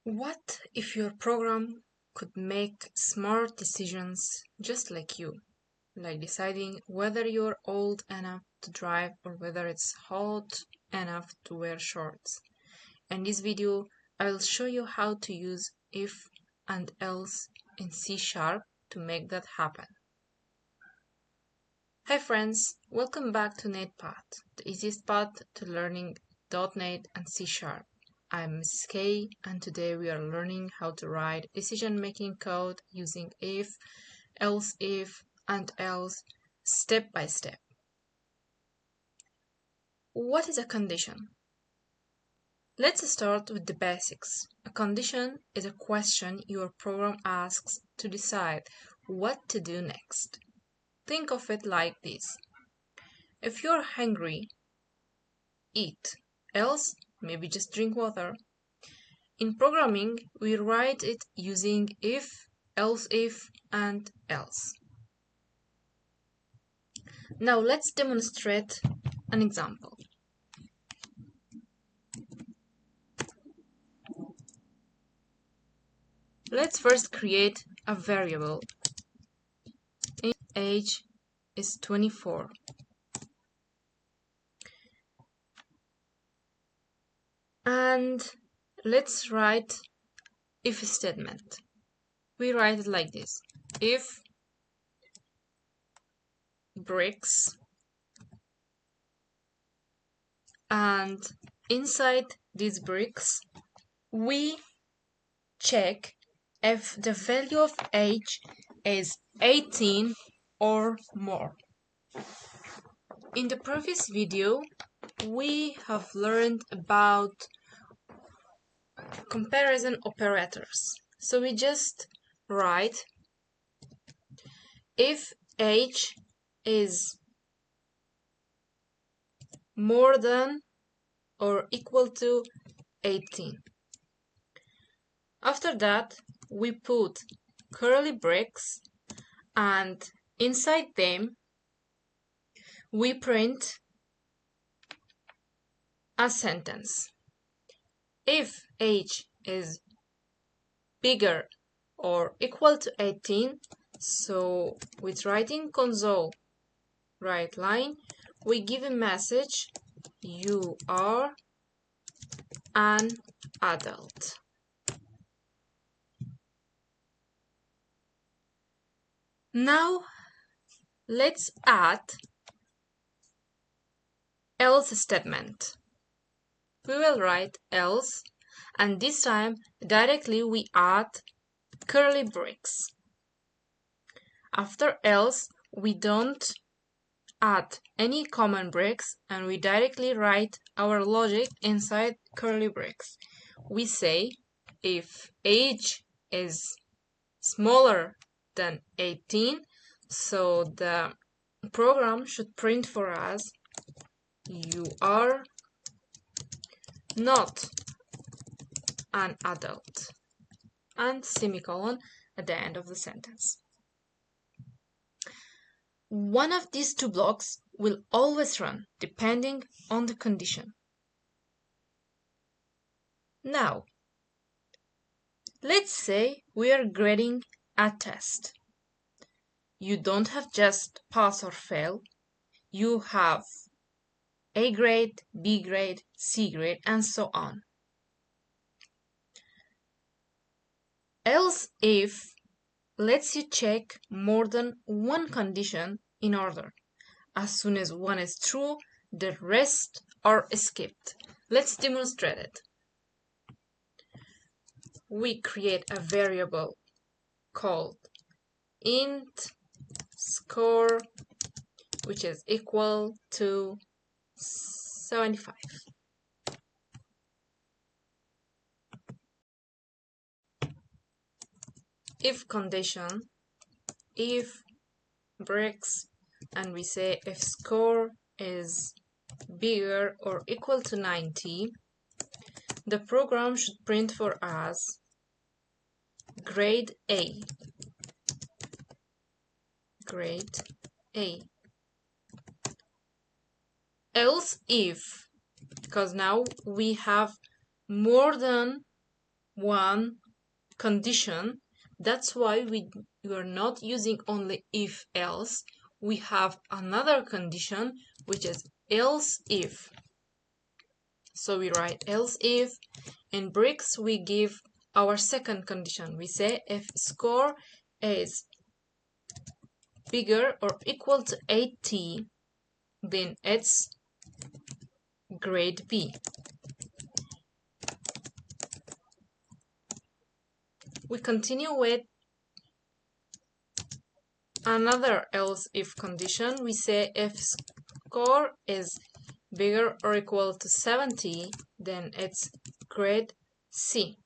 What if your program could make smart decisions just like you? Like deciding whether you're old enough to drive or whether it's hot enough to wear shorts. In this video, I will show you how to use if and else in C# to make that happen. Hi friends, welcome back to NetPath, the easiest path to learning .NET and C#. I'm Mrs. K, and today we are learning how to write decision-making code using if, else if, and else step by step. What is a condition? Let's start with the basics. A condition is a question your program asks to decide what to do next. Think of it like this. If you're hungry, eat. Else, maybe just drink water. In programming, we write it using if, else if, and else. Now let's demonstrate an example. Let's first create a variable. Age is 24. And let's write if statement. We write it like this. If bricks, and inside these bricks we check if the value of age is 18 or more. In the previous video we have learned about comparison operators. So we just write if age is more than or equal to 18. After that, we put curly braces, and inside them we print a sentence. If age is bigger or equal to 18, so with writing console right line, we give a message, you are an adult. Now let's add else statement. We will write else, and this time directly we add curly braces. After else, we don't add any common braces, and we directly write our logic inside curly braces. We say if age is smaller than 18, so the program should print for us, you are not an adult, and semicolon at the end of the sentence. One of these two blocks will always run depending on the condition. Now, let's say we are grading a test. You don't have just pass or fail. You have A grade, B grade, C grade, and so on. Else if lets you check more than one condition in order. As soon as one is true, the rest are skipped. Let's demonstrate it. We create a variable called int score, which is equal to 75. If condition, if bricks, and we say if score is bigger or equal to 90, the program should print for us grade A. Grade A. Else if, because now we have more than one condition. That's why we are not using only if else. We have another condition which is else if. So we write else if. In bricks we give our second condition. We say if score is bigger or equal to 80, then it's grade B. We continue with another else if condition. We say if score is bigger or equal to 70, then it's grade C.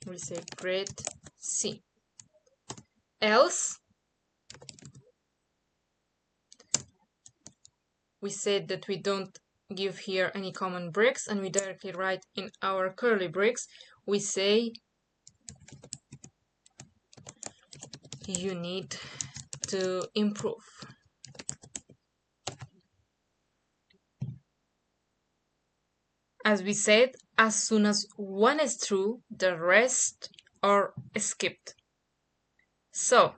We say grade C. Else, we said that we don't give here any common bricks and we directly write in our curly bricks. We say you need to improve. As we said, as soon as one is true, the rest are skipped. So,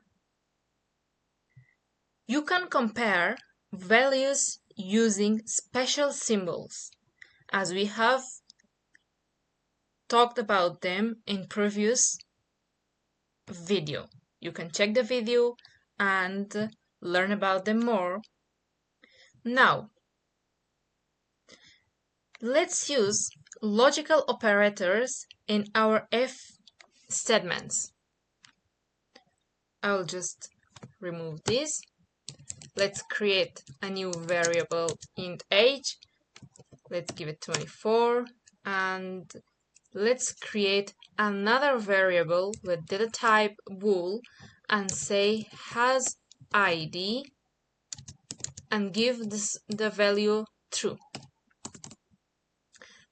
you can compare values using special symbols, as we have talked about them in previous video. You can check the video and learn about them more. Now, let's use logical operators in our if statements. I'll just remove this. Let's create a new variable int age. Let's give it 24 and let's create another variable with data type bool and say has id and give the value true.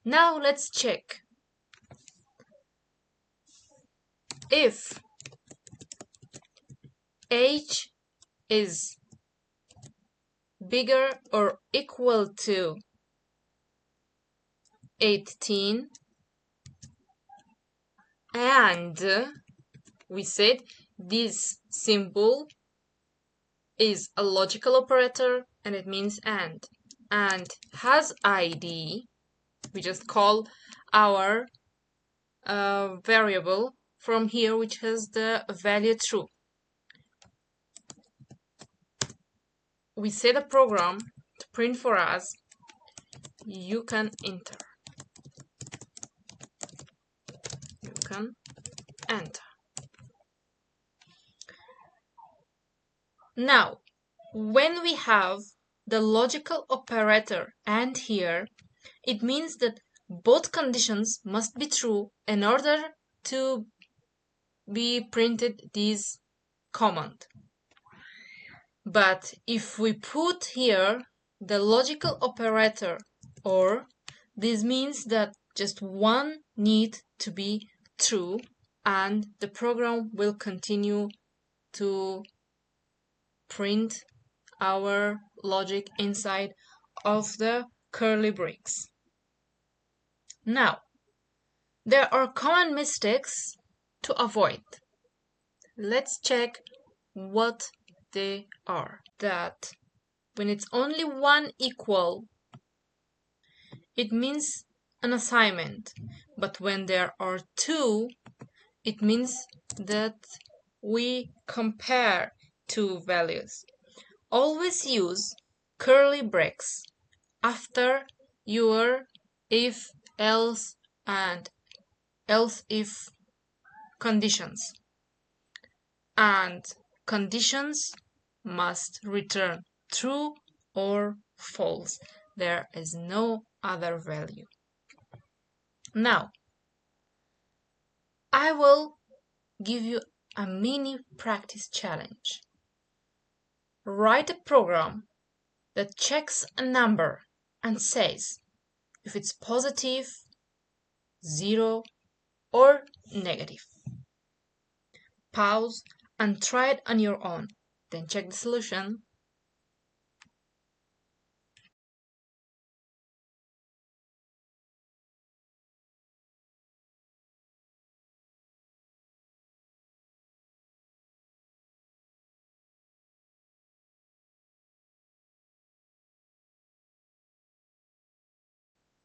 Now let's check. If age is bigger or equal to 18 and we said this symbol is a logical operator and it means and has id, we just call our variable from here which has the value true. We set a program to print for us you can enter. You can enter. Now, when we have the logical operator and here, it means that both conditions must be true in order to be printed this command. But if we put here the logical operator or, this means that just one needs to be true and the program will continue to print our logic inside of the curly bricks. Now, there are common mistakes to avoid. Let's check what they are. That when it's only one equal, it means an assignment. But when there are two, it means that we compare two values. Always use curly bricks after your if, else, and else if conditions. And conditions must return true or false. There is no other value. Now, I will give you a mini practice challenge. Write a program that checks a number and says if it's positive, 0, or negative. Pause and try it on your own. Then check the solution.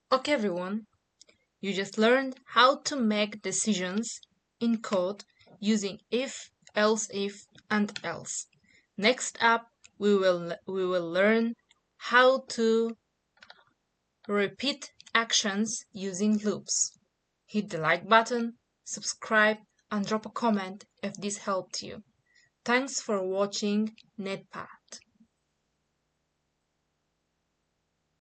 Okay, everyone, you just learned how to make decisions in code using if, else if, and else. Next up, we will learn how to repeat actions using loops. Hit the like button, subscribe, and drop a comment if this helped you. Thanks for watching NetPath.